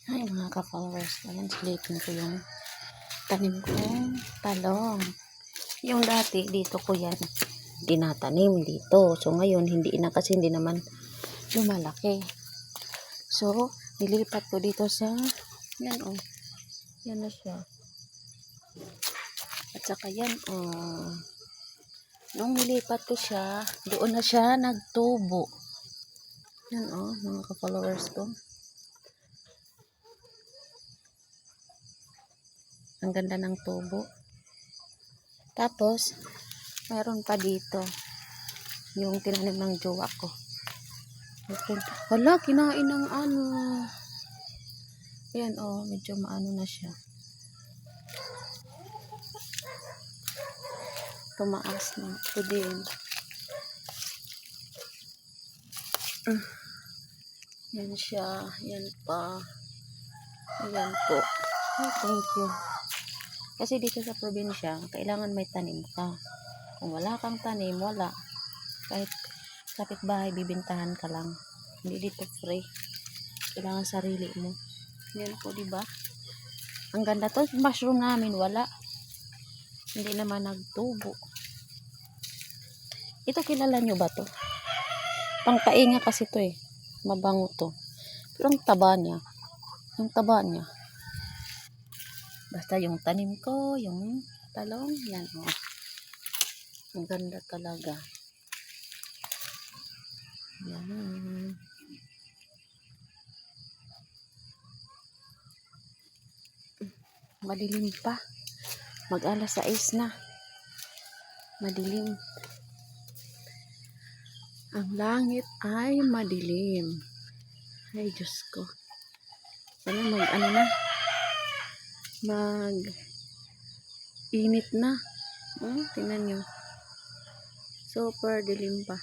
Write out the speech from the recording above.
Ay mga ka-followers, ayan silipin ko yung tanim kong talong. Yung dati dito ko yan dinatanim dito. So ngayon hindi na kasi hindi naman lumalaki. So nilipat ko dito sa yan oh. Yan na siya. At saka yan oh. Nung nilipat ko siya, doon na siya nagtubo. Yan oh, mga ka-followers ko. Ang ganda ng tubo. Tapos, mayroon pa dito yung tinanim ng jowa ko. Wala, kinain ng ano. Ayan oh, medyo maano na siya. Tumaas na. Ito din. Yan siya. Yan pa. Ayan po. Oh, thank you. Kasi dito sa probinsya, kailangan may tanim ka. Kung wala kang tanim, wala. Kahit kapitbahay, bibintahan ka lang. Hindi dito free. Kailangan sarili mo. Yan po, diba? Ang ganda to. Mushroom namin, wala. Hindi naman nagtubo. Ito, kilala nyo ba to? Pangtainga kasi to eh. Mabango to. Pero ang taba niya. Yung taba niya. Basta yung tanim ko, yung talong, yan oh. Ang ganda talaga. Yan. Madilim pa. Mag-alas 6 na. Madilim. Ang langit ay madilim. Ay, Diyos ko. Sana mag-ano na. Mag-init na. Tingnan nyo. Super dilim pa.